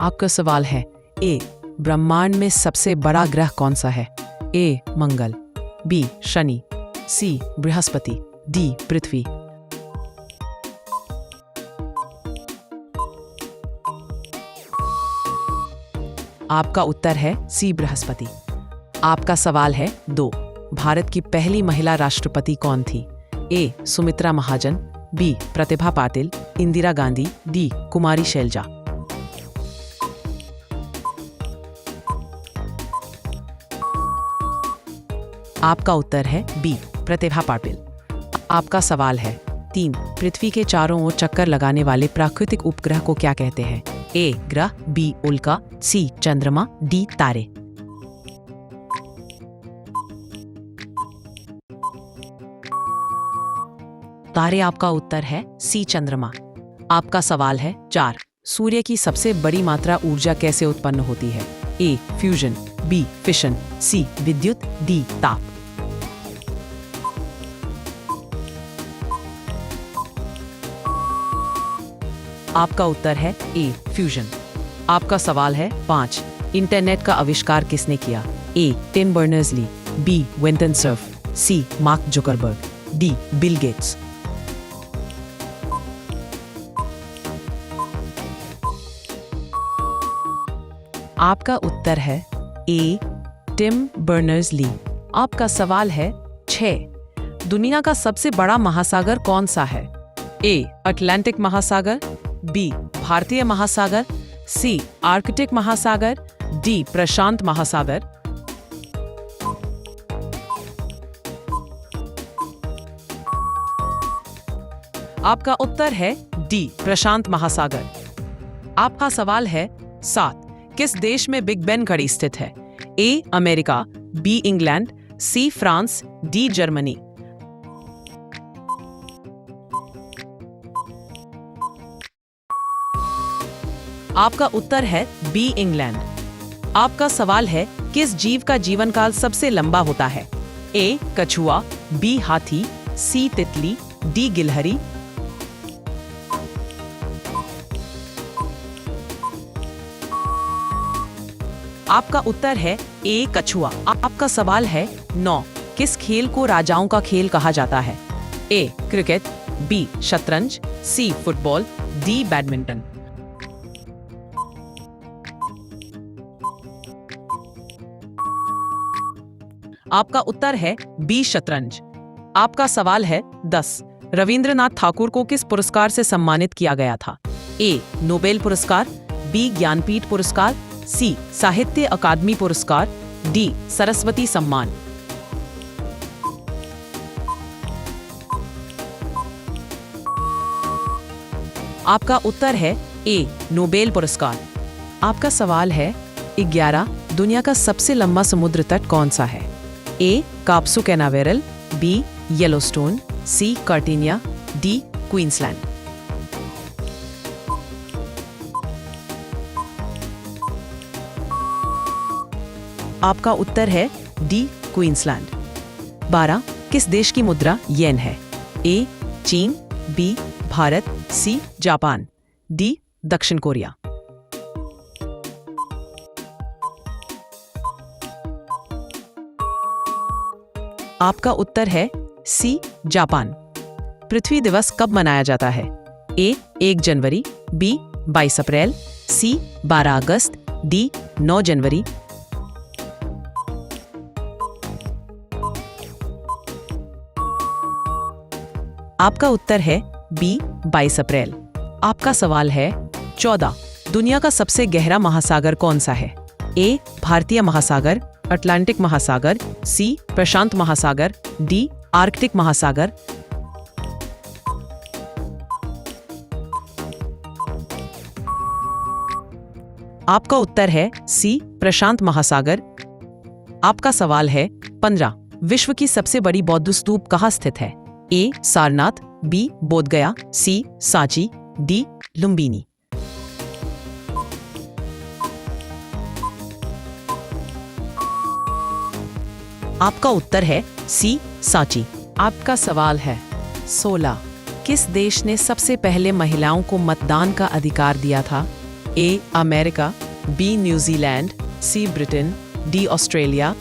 आपका सवाल है ए ब्रह्मांड में सबसे बड़ा ग्रह कौन सा है? ए मंगल, बी शनि, सी बृहस्पति, डी पृथ्वी। आपका उत्तर है सी बृहस्पति। आपका सवाल है 2 भारत की पहली महिला राष्ट्रपति कौन थी? ए सुमित्रा महाजन, बी प्रतिभा पाटिल, इंदिरा गांधी, डी कुमारी शैलजा। आपका उत्तर है बी प्रतिभा पाटिल। आपका सवाल है 3 पृथ्वी के चारों ओर चक्कर लगाने वाले प्राकृतिक उपग्रह को क्या कहते हैं? ए ग्रह, बी उल्का, सी चंद्रमा, डी तारे। तारे आपका उत्तर है सी चंद्रमा। आपका सवाल है 4 सूर्य की सबसे बड़ी मात्रा ऊर्जा कैसे उत्पन्न होती है? ए फ्यूजन, बी फिशन, सी विद्युत, डी ताप। आपका उत्तर है ए फ्यूजन। आपका सवाल है 5 इंटरनेट का आविष्कार किसने किया? A Tim Berners-Lee, B Vinton Cerf, C Mark Zuckerberg, D Bill Gates. आपका उत्तर है ए टिम बर्नर्स-ली। आपका सवाल है 6 दुनिया का सबसे बड़ा महासागर कौन सा है? ए अटलांटिक महासागर, बी भारतीय महासागर, सी आर्कटिक महासागर, डी प्रशांत महासागर। आपका उत्तर है डी प्रशांत महासागर। आपका सवाल है 7 किस देश में बिग बेन घड़ी स्थित है? A America, B England, C France, D Germany. आपका उत्तर है बी इंग्लैंड। आपका सवाल है किस जीव का जीवन काल सबसे लंबा होता है? ए कछुआ, बी हाथी, सी तितली, डी गिलहरी। आपका उत्तर है ए कछुआ। आपका सवाल है 9 किस खेल को राजाओं का खेल कहा जाता है? ए क्रिकेट, बी शतरंज, सी फुटबॉल, डी बैडमिंटन। आपका उत्तर है बी शतरंज। आपका सवाल है 10 रविंद्रनाथ ठाकुर को किस पुरस्कार से सम्मानित किया गया था? ए नोबेल पुरस्कार, बी ज्ञानपीठ पुरस्कार, सी साहित्य अकादमी पुरस्कार, डी सरस्वती सम्मान। आपका उत्तर है ए नोबेल पुरस्कार। आपका सवाल है 11 दुनिया का सबसे लंबा समुद्र तट कौन सा है? ए काप्सू कैनावेरल, बी येलोस्टोन, सी कार्टिनिया, डी क्वींसलैंड। आपका उत्तर है डी क्वींसलैंड। 12 किस देश की मुद्रा येन है? ए चीन, B Bharat, C Japan, D दक्षिण कोरिया। आपका उत्तर है सी जापान। पृथ्वी दिवस कब मनाया जाता है? ए 1 जनवरी, बी 22 अप्रैल, सी 12 अगस्त, डी 9 जनवरी। आपका उत्तर है बी 22 अप्रैल। आपका सवाल है 14 दुनिया का सबसे गहरा महासागर कौन सा है? ए भारतीय महासागर, अटलांटिक महासागर, सी प्रशांत महासागर, डी आर्कटिक महासागर। आपका उत्तर है सी प्रशांत महासागर। आपका सवाल है 15 विश्व की सबसे बड़ी बौद्ध स्तूप कहाँ स्थित है? ए सारनाथ, बी बोधगया, सी सांची, डी लुम्बिनी। आपका उत्तर है सी सांची। आपका सवाल है 16 किस देश ने सबसे पहले महिलाओं को मतदान का अधिकार दिया था? A America, B New Zealand, C Britain, D Australia.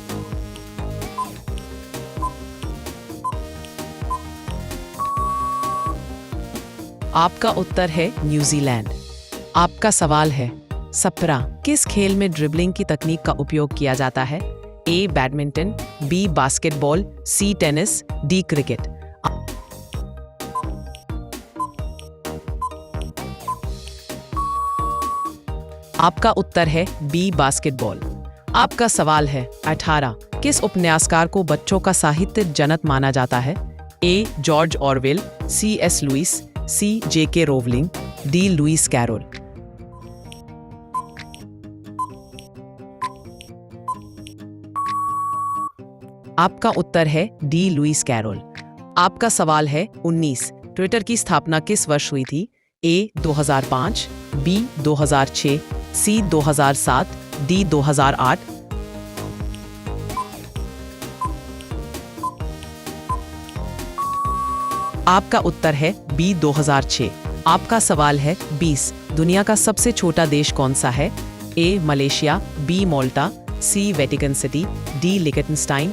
आपका उत्तर है न्यूजीलैंड। आपका सवाल है सप्रा किस खेल में ड्रिबलिंग की तकनीक का उपयोग किया जाता है? A badminton, B basketball, C tennis, D cricket. आपका उत्तर है बी बास्केटबॉल। आपका सवाल है 18 किस उपन्यासकार को बच्चों का साहित्य जनक माना जाता है? A George Orwell, C S Lewis, C J K Rowling, D Louis carol. आपका उत्तर है डी लुइस कैरोल। आपका सवाल है 19 ट्विटर की स्थापना किस वर्ष हुई थी? ए 2005, बी 2006, सी 2007, डी 2008। आपका उत्तर है बी 2006। आपका सवाल है 20 दुनिया का सबसे छोटा देश कौन सा है? A Malaysia, B Malta, C Vatican City, D Liechtenstein.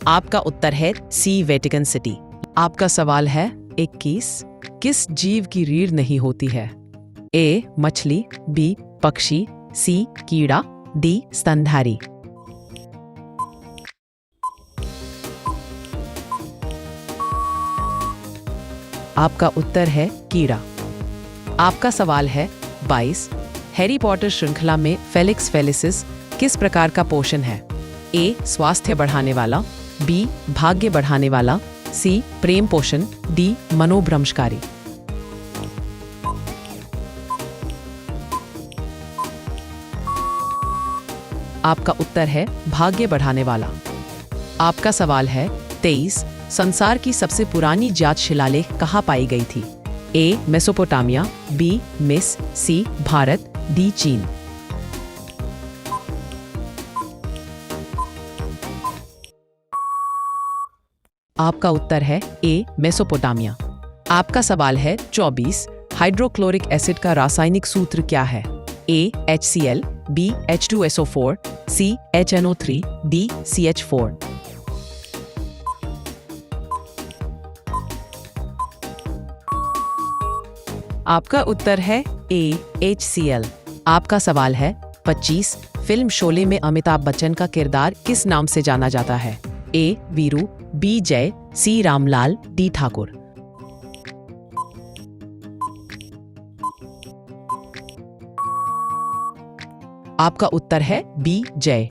आपका उत्तर है सी वेटिकन सिटी। आपका सवाल है 21 किस जीव की रीढ़ नहीं होती है? ए मछली, बी पक्षी, सी कीड़ा, डी स्तनधारी। आपका उत्तर है कीड़ा। आपका सवाल है 22 हैरी पॉटर श्रृंखला में फेलिक्स फेलिसिस किस प्रकार का पोषण है? ए स्वास्थ्य बढ़ाने वाला, बी भाग्य बढ़ाने वाला, सी प्रेम पोषण, डी मनोभ्रंशकारी। आपका उत्तर है भाग्य बढ़ाने वाला। आपका सवाल है 23 संसार की सबसे पुरानी ज्ञात शिलालेख कहाँ पाई गई थी? ए मेसोपोटामिया, बी मिस्र, सी भारत, डी चीन। आपका उत्तर है ए मेसोपोटामिया। आपका सवाल है 24 हाइड्रोक्लोरिक एसिड का रासायनिक सूत्र क्या है? ए HCl, बी H2SO4, सी HNO3, डी CH4। आपका उत्तर है ए HCl। आपका सवाल है 25 फिल्म शोले में अमिताभ बच्चन का किरदार किस नाम से जाना जाता है? ए वीरू, बी जय, सी रामलाल, डी ठाकुर। आपका उत्तर है बी जय।